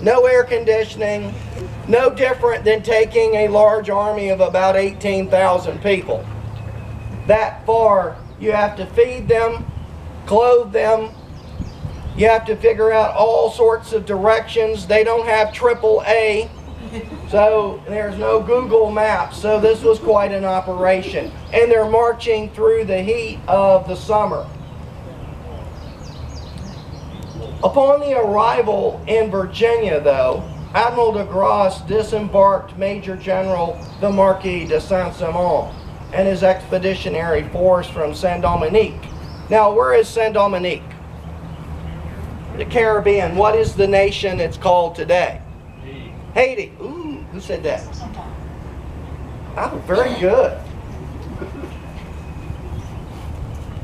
no air conditioning, no different than taking a large army of about 18,000 people. That far, you have to feed them, clothe them, you have to figure out all sorts of directions. They don't have AAA, so there's no Google Maps, so this was quite an operation. And they're marching through the heat of the summer. Upon the arrival in Virginia, though, Admiral de Grasse disembarked Major General the Marquis de Saint-Simon and his expeditionary force from Saint-Dominique. Now, where is Saint-Dominique? The Caribbean. What is the nation it's called today? Haiti. Ooh, who said that? Oh, very good.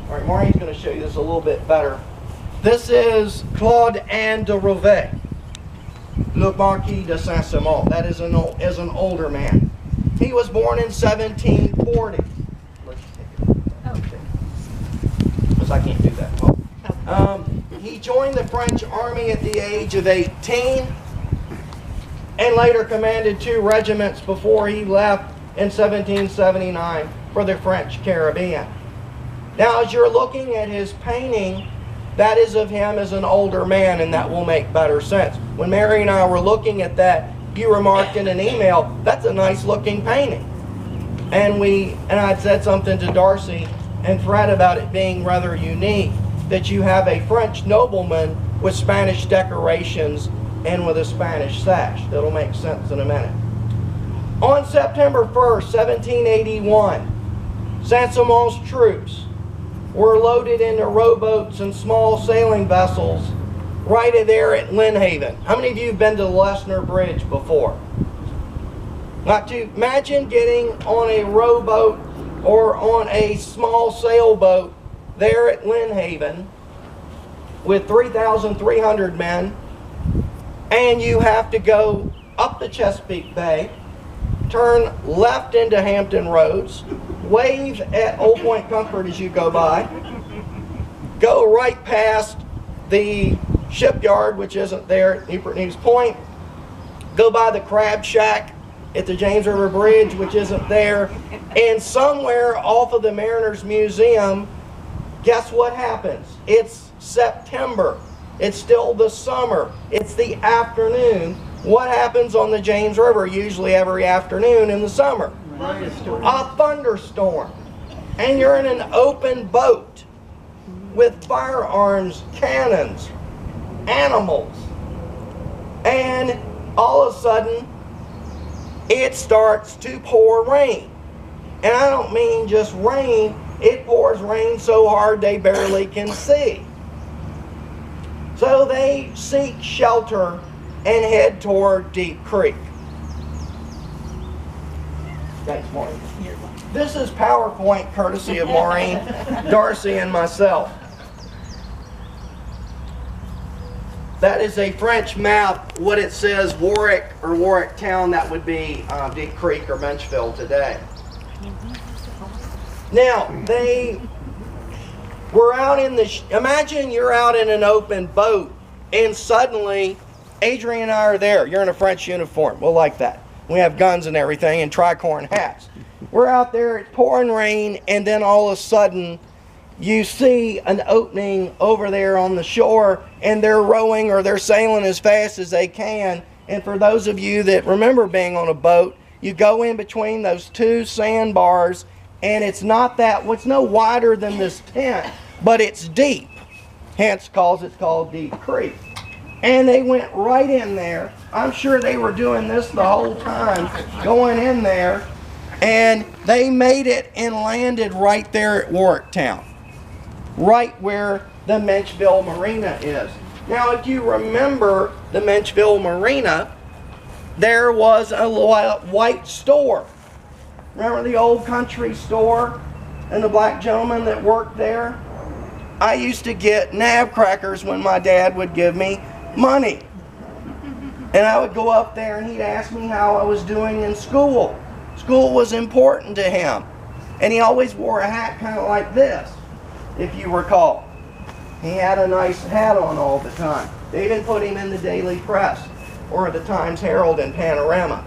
All right, Maureen's going to show you this a little bit better. This is Claude-Anne de Rouvet, le Marquis de Saint-Simon. That is an older man. He was born in 1740. Because I can't do that. He joined the French army at the age of 18 and later commanded 2 regiments before he left in 1779 for the French Caribbean. Now, as you're looking at his painting, that is of him as an older man, and that will make better sense. When Mary and I were looking at that, you remarked in an email, that's a nice looking painting. And I'd said something to Darcy and Fred about it being rather unique that you have a French nobleman with Spanish decorations and with a Spanish sash. That'll make sense in a minute. On September 1st, 1781, Saint-Simon's troops were loaded into rowboats and small sailing vessels right there at Lynnhaven. How many of you have been to the Lesnar Bridge before? Not to imagine getting on a rowboat or on a small sailboat there at Lynnhaven with 3,300 men, and you have to go up the Chesapeake Bay, turn left into Hampton Roads, wave at Old Point Comfort as you go by, go right past the shipyard, which isn't there at Newport News Point, go by the Crab Shack at the James River Bridge, which isn't there, and somewhere off of the Mariners Museum, guess what happens? It's September. It's still the summer. It's the afternoon. What happens on the James River usually every afternoon in the summer? A thunderstorm. And you're in an open boat with firearms, cannons, animals. And all of a sudden, it starts to pour rain. And I don't mean just rain. It pours rain so hard they barely can see. So they seek shelter and head toward Deep Creek. Thanks, Maureen. This is PowerPoint courtesy of Maureen, Darcy, and myself. That is a French map. What it says, Warwick or Warwick Town, that would be Deep Creek or Benchville today. Now, they were out in the, imagine you're out in an open boat and suddenly Adrian and I are there. You're in a French uniform. We'll like that. We have guns and everything and tricorn hats. We're out there, it's pouring rain, and then all of a sudden you see an opening over there on the shore, and they're rowing or they're sailing as fast as they can. And for those of you that remember being on a boat, you go in between those 2 sandbars, and it's not that, it's no wider than this tent, but it's deep. Hence it's called Deep Creek. And they went right in there. I'm sure they were doing this the whole time, going in there, and they made it and landed right there at Warwick Town, right where the Menchville Marina is. Now, if you remember the Menchville Marina, there was a white store. Remember the old country store and the black gentleman that worked there? I used to get nab crackers when my dad would give me money. And I would go up there and he'd ask me how I was doing in school. School was important to him. And he always wore a hat kind of like this, if you recall. He had a nice hat on all the time. They even put him in the Daily Press or the Times Herald and Panorama.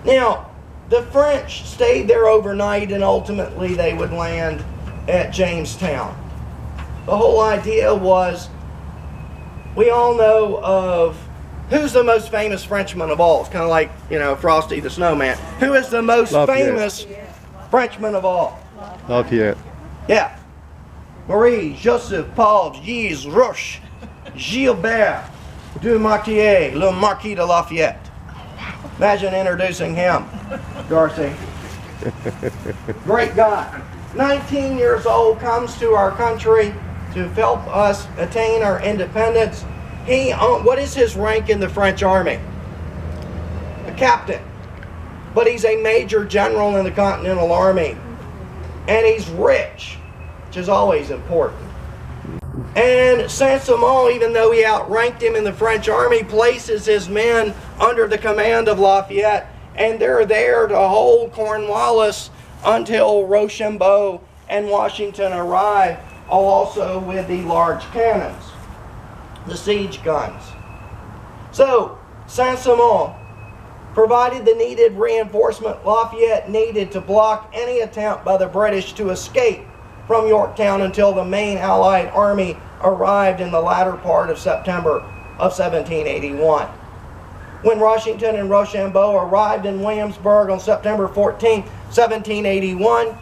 Now, the French stayed there overnight and ultimately they would land at Jamestown. The whole idea was, we all know of, who's the most famous Frenchman of all? It's kind of like, you know, Frosty the Snowman. Who is the most famous Frenchman of all? Lafayette. Yeah. Marie, Joseph, Paul, Gilles, Roche, Gilbert, du Martier, le Marquis de Lafayette. Imagine introducing him, Darcy. Great guy. 19 years old, comes to our country to help us attain our independence. What is his rank in the French army? A captain. But he's a major general in the Continental Army. And he's rich, which is always important. And Saint-Simon, even though he outranked him in the French army, places his men under the command of Lafayette, and they're there to hold Cornwallis until Rochambeau and Washington arrive, also with the large cannons, the siege guns. So, Saint-Simon provided the needed reinforcement Lafayette needed to block any attempt by the British to escape from Yorktown until the main Allied army arrived in the latter part of September of 1781. When Washington and Rochambeau arrived in Williamsburg on September 14, 1781,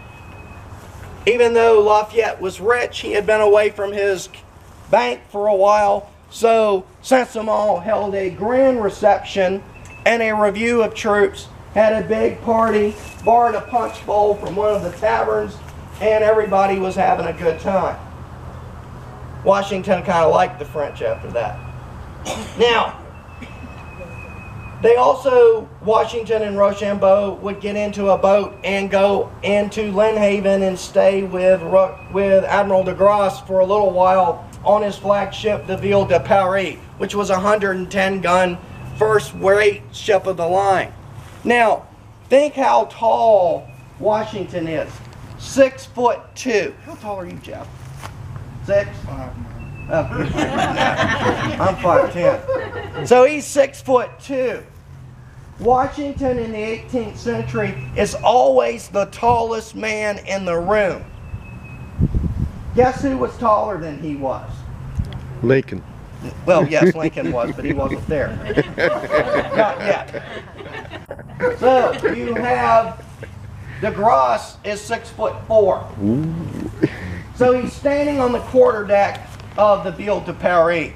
even though Lafayette was rich, he had been away from his bank for a while, so Saint-Simon held a grand reception and a review of troops, had a big party, borrowed a punch bowl from one of the taverns, and everybody was having a good time. Washington kind of liked the French after that. Now, they also, Washington and Rochambeau would get into a boat and go into Lynnhaven and stay with Admiral de Grasse for a little while on his flagship, the Ville de Paris, which was a 110-gun first-rate ship of the line. Now, think how tall Washington is. 6'2". How tall are you, Jeff? 6? I'm 5'10". So he's 6'2". Washington in the 18th century is always the tallest man in the room. Guess who was taller than he was? Lincoln. Well, yes, Lincoln was, but he wasn't there. Not yet. So you have de Grasse is 6'4". So he's standing on the quarterdeck of the Ville de Paris.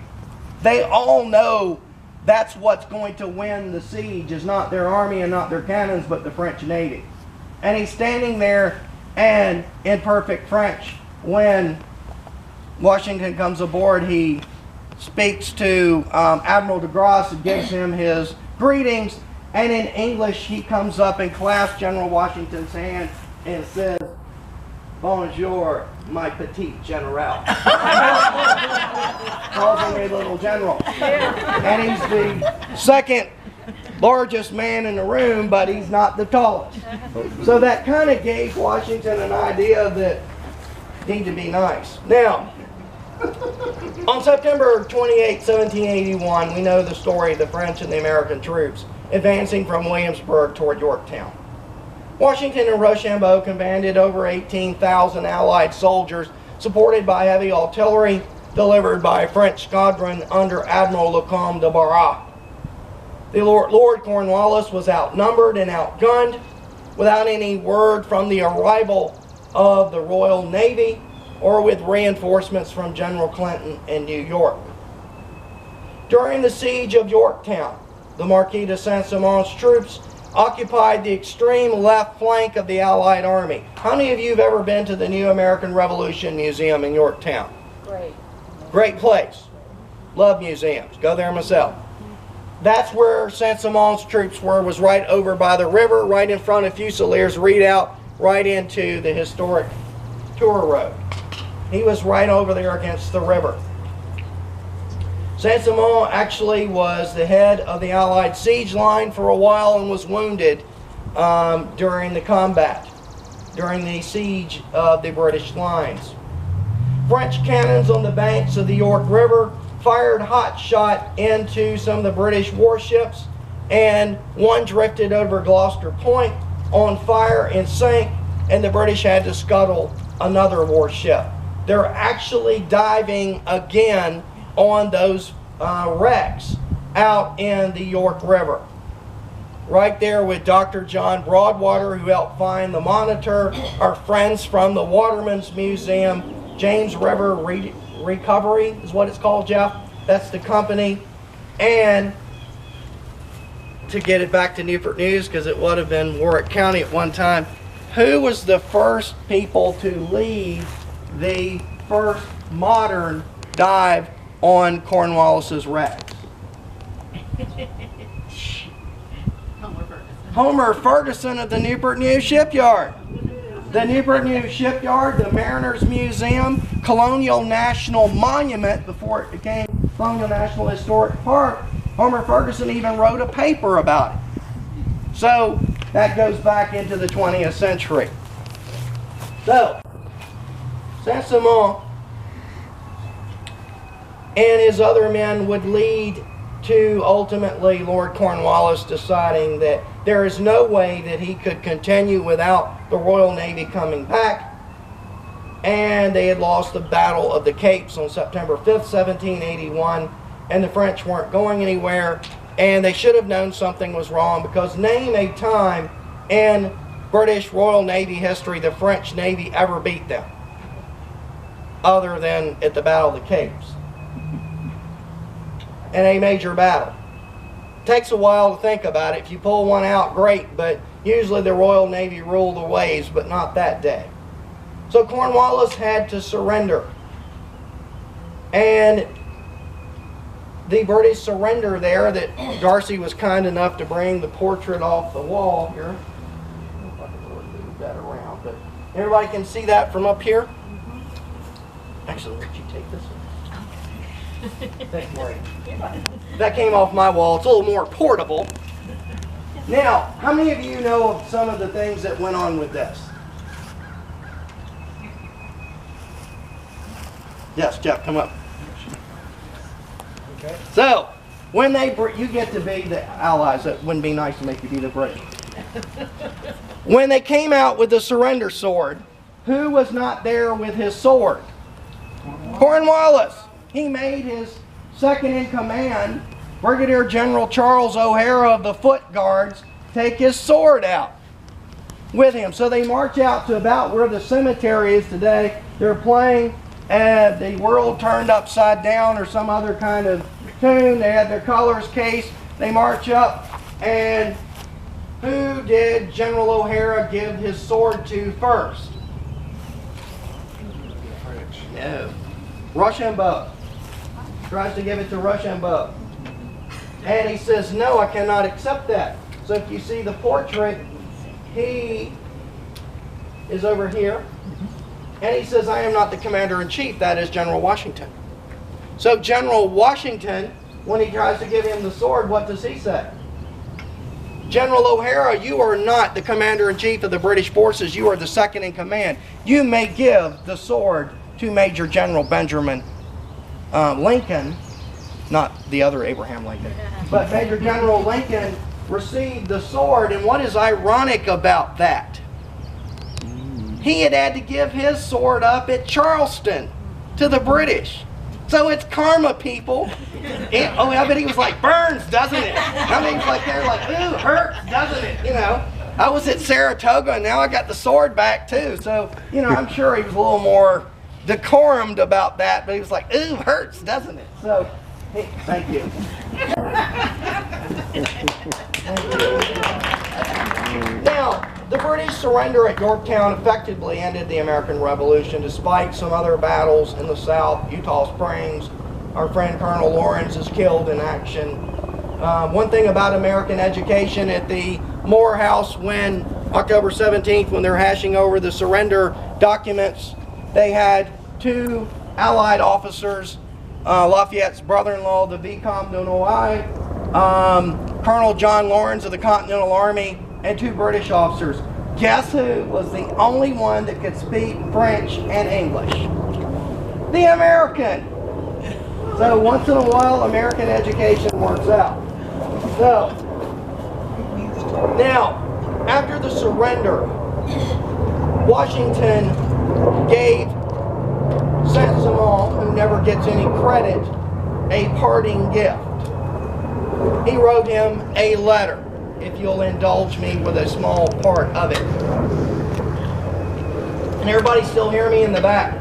They all know that's what's going to win the siege, is not their army and not their cannons, but the French Navy. And he's standing there, and in perfect French, when Washington comes aboard, he speaks to Admiral de Grasse and gives him his greetings, and in English he comes up and clasps General Washington's hand and says, "Bonjour, my petit general." Calls him a little general. And he's the second largest man in the room, but he's not the tallest. So that kind of gave Washington an idea that he needed to be nice. Now, on September 28, 1781, we know the story of the French and the American troops advancing from Williamsburg toward Yorktown. Washington and Rochambeau commanded over 18,000 Allied soldiers, supported by heavy artillery delivered by a French squadron under Admiral Lecomte de Barras. The Lord Cornwallis was outnumbered and outgunned, without any word from the arrival of the Royal Navy or with reinforcements from General Clinton in New York. During the siege of Yorktown, the Marquis de Saint-Simon's troops occupied the extreme left flank of the Allied army. How many of you have ever been to the New American Revolution Museum in Yorktown? Great place. Love museums. Go there myself. That's where Saint-Simon's troops were, was right over by the river, right in front of Fusiliers Redoubt, right into the historic Tour Road. He was right over there against the river. Saint-Simon actually was the head of the Allied siege line for a while and was wounded during the combat, during the siege of the British lines. French cannons on the banks of the York River fired hot shot into some of the British warships, and one drifted over Gloucester Point on fire and sank, and the British had to scuttle another warship. They're actually diving again on those wrecks out in the York River. Right there with Dr. John Broadwater, who helped find the Monitor, our friends from the Waterman's Museum, James River Recovery is what it's called, Jeff. That's the company. And to get it back to Newport News, because it would have been Warwick County at one time, who was the first people to lead the first modern dive on Cornwallis's wrecks? Homer Ferguson of the Newport News Shipyard. The Newport News Shipyard, the Mariners Museum, Colonial National Monument before it became Colonial National Historic Park. Homer Ferguson even wrote a paper about it. So that goes back into the 20th century. So, Saint-Simon and his other men would lead to ultimately Lord Cornwallis deciding that there is no way that he could continue without the Royal Navy coming back. And they had lost the Battle of the Capes on September 5th, 1781, and the French weren't going anywhere, and they should have known something was wrong, because name a time in British Royal Navy history the French Navy ever beat them, other than at the Battle of the Capes. In a major battle. Takes a while to think about it. If you pull one out, great, but usually the Royal Navy ruled the waves, but not that day. So Cornwallis had to surrender. And the British surrender there, that Darcy was kind enough to bring the portrait off the wall here. I don't know if I can really move that around, but everybody can see that from up here? Actually, let you take this one. Thanks, Maureen. That came off my wall. It's a little more portable. Now, how many of you know of some of the things that went on with this? Yes, Jeff, come up. Okay. So, when you get to be the Allies, it wouldn't be nice to make you be the British. When they came out with the surrender sword, who was not there with his sword? Cornwallis. He made his second in command, Brigadier General Charles O'Hara of the Foot Guards, take his sword out with him. So they march out to about where the cemetery is today. They're playing The World Turned Upside Down or some other kind of tune. They had their colors cased. They march up, and who did General O'Hara give his sword to first? No. Rochambeau. Tries to give it to Rochambeau. And he says, no, I cannot accept that. So if you see the portrait, he is over here. And he says, I am not the commander-in-chief. That is General Washington. So General Washington, when he tries to give him the sword, what does he say? General O'Hara, you are not the commander-in-chief of the British forces. You are the second in command. You may give the sword to Major General Benjamin Lincoln, not the other Abraham Lincoln, but Major General Lincoln received the sword. And what is ironic about that? He had to give his sword up at Charleston to the British. So it's karma, people. Oh, I bet he was like, burns, doesn't it? I mean, it's like they're like, ooh, hurts, doesn't it? You know, I was at Saratoga and now I got the sword back too. So, you know, I'm sure he was a little more decorumed about that, but he was like, ooh, hurts, doesn't it? So, hey, thank you. Now, the British surrender at Yorktown effectively ended the American Revolution, despite some other battles in the South. Eutaw Springs, our friend Colonel Lawrence is killed in action. One thing about American education at the Moore House, when October 17th, when they're hashing over the surrender documents, they had two Allied officers, Lafayette's brother-in-law, the Vicomte de Noailles, Colonel John Lawrence of the Continental Army, and two British officers. Guess who was the only one that could speak French and English? the American. So once in a while, American education works out. So, now, after the surrender, Washington gave Saint-Simon, who never gets any credit, a parting gift. He wrote him a letter, if you'll indulge me with a small part of it. And everybody still hear me in the back?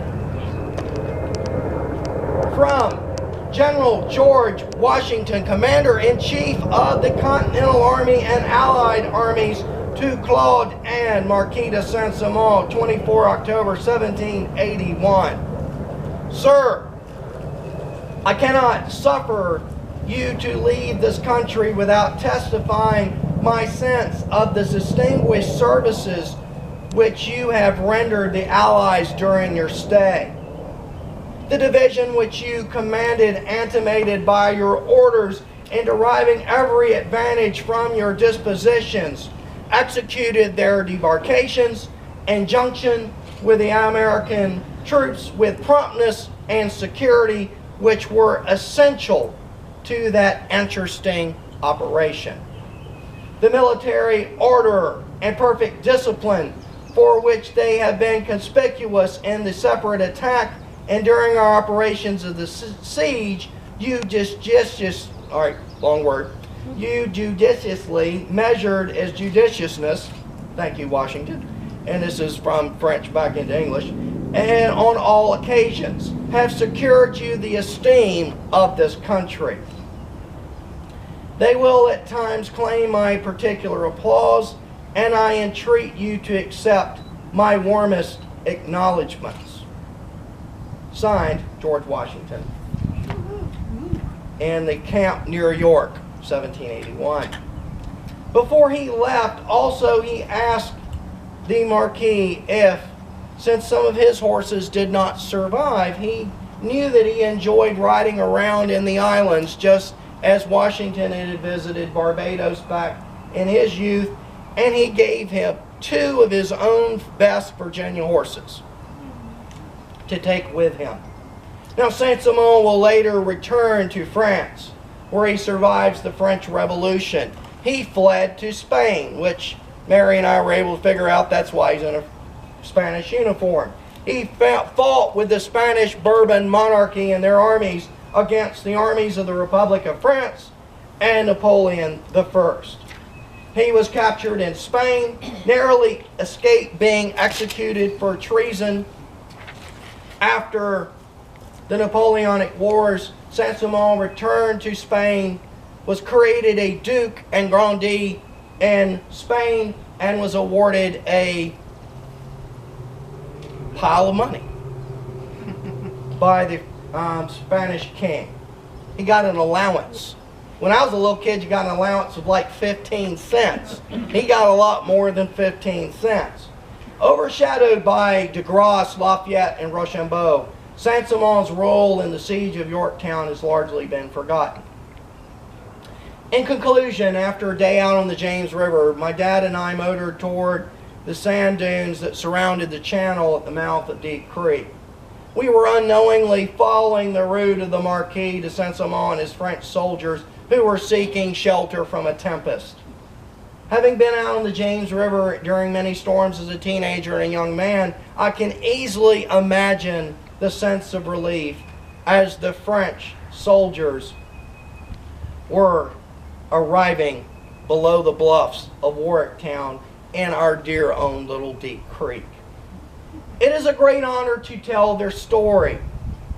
From General George Washington, Commander-in-Chief of the Continental Army and Allied Armies, to Claude and Marquis de Saint-Simon, 24 October 1781. Sir, I cannot suffer you to leave this country without testifying my sense of the distinguished services which you have rendered the Allies during your stay. The division which you commanded, animated by your orders and deriving every advantage from your dispositions, executed their debarkations in junction with the American troops with promptness and security which were essential to that interesting operation. The military order and perfect discipline for which they have been conspicuous in the separate attack and during our operations of the siege, you judiciously measured as judiciousness, thank you Washington, and this is from French back into English, and on all occasions have secured you the esteem of this country. They will at times claim my particular applause, and I entreat you to accept my warmest acknowledgments. Signed, George Washington. In the camp near York, 1781. Before he left, also he asked the Marquis if, since some of his horses did not survive, he knew that he enjoyed riding around in the islands just as Washington had visited Barbados back in his youth, and he gave him 2 of his own best Virginia horses to take with him. Now, Saint-Simon will later return to France, where he survives the French Revolution. He fled to Spain, which Mary and I were able to figure out that's why he's in a Spanish uniform. He fought with the Spanish Bourbon monarchy and their armies against the armies of the Republic of France and Napoleon I. He was captured in Spain, narrowly escaped being executed for treason. After the Napoleonic Wars, Saint-Simon returned to Spain, was created a Duke and Grandee in Spain, and was awarded a pile of money by the Spanish king. He got an allowance. When I was a little kid, you got an allowance of like 15 cents. He got a lot more than 15 cents. Overshadowed by de Grasse, Lafayette, and Rochambeau, Saint-Simon's role in the siege of Yorktown has largely been forgotten. In conclusion, after a day out on the James River, my dad and I motored toward the sand dunes that surrounded the channel at the mouth of Deep Creek. We were unknowingly following the route of the Marquis de Saint-Simon and his French soldiers who were seeking shelter from a tempest. Having been out on the James River during many storms as a teenager and a young man, I can easily imagine the sense of relief as the French soldiers were arriving below the bluffs of Warwick town and our dear own little Deep Creek. It is a great honor to tell their story.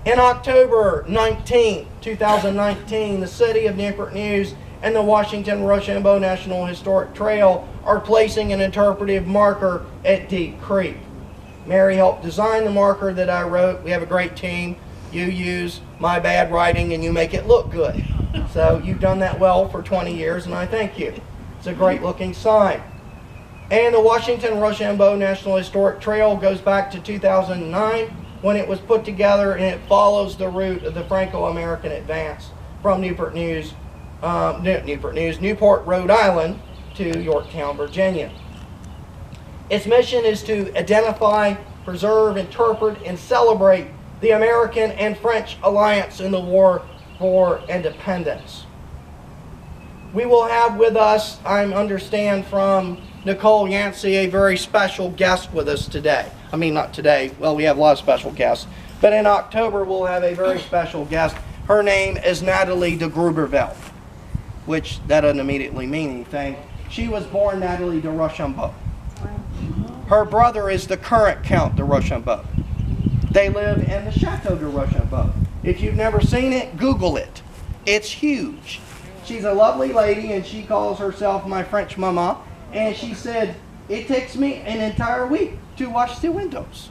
In October 19, 2019, the City of Newport News and the Washington Rochambeau National Historic Trail are placing an interpretive marker at Deep Creek. Mary helped design the marker that I wrote. We have a great team. You use my bad writing and you make it look good. So you've done that well for 20 years and I thank you. It's a great looking sign. And the Washington Rochambeau National Historic Trail goes back to 2009 when it was put together, and it follows the route of the Franco-American advance from Newport, Rhode Island to Yorktown, Virginia. Its mission is to identify, preserve, interpret, and celebrate the American and French alliance in the war for independence. We will have with us, I understand from Nicole Yancey, a very special guest with us today. I mean, not today. Well, we have a lot of special guests. But in October, we'll have a very special guest. Her name is Natalie de Gruberville, which that doesn't immediately mean anything. She was born Natalie de Rochambeau. Her brother is the current Count de Rochambeau. They live in the Chateau de Rochambeau. If you've never seen it, Google it. It's huge. She's a lovely lady, and she calls herself my French mama. And she said, it takes me an entire week to wash the windows.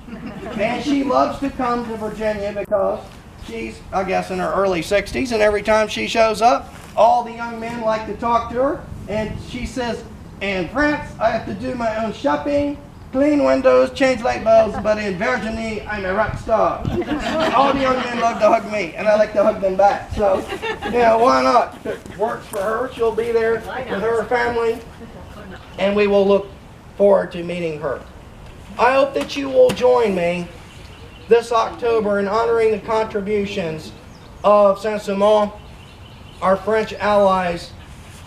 And she loves to come to Virginia because she's, I guess, in her early 60s. And every time she shows up, all the young men like to talk to her. And she says, in France, I have to do my own shopping, clean windows, change light bulbs, but in Virginie, I'm a rock star. All the young men love to hug me, and I like to hug them back. So, why not? If it works for her, she'll be there with her family, and we will look forward to meeting her. I hope that you will join me this October in honoring the contributions of Saint-Simon, our French allies,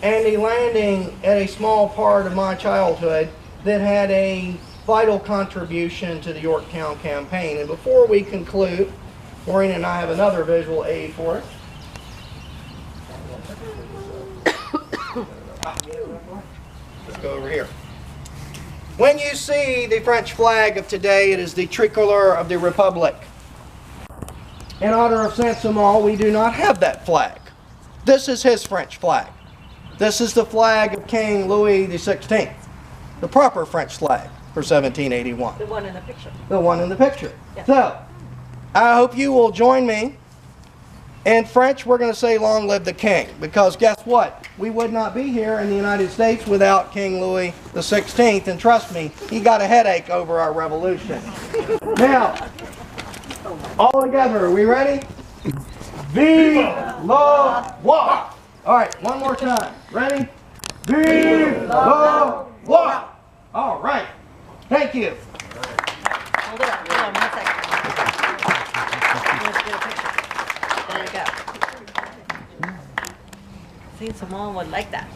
and the landing at a small part of my childhood that had a vital contribution to the Yorktown campaign. And before we conclude, Maureen and I have another visual aid for us. Let's go over here. When you see the French flag of today, it is the tricolor of the Republic. In honor of Saint-Simon, we do not have that flag. This is his French flag. This is the flag of King Louis XVI, the proper French flag for 1781. The one in the picture. The one in the picture. Yeah. So, I hope you will join me. In French, we're going to say long live the king, because guess what? We would not be here in the United States without King Louis XVI, and trust me, he got a headache over our revolution. Now, all together, are we ready? Vive le roi! All right, one more time. Ready? Vive le roi! All right. Thank you. Hold it up. Hold on 1 second. Let's get a picture. There we go. See, someone would like that.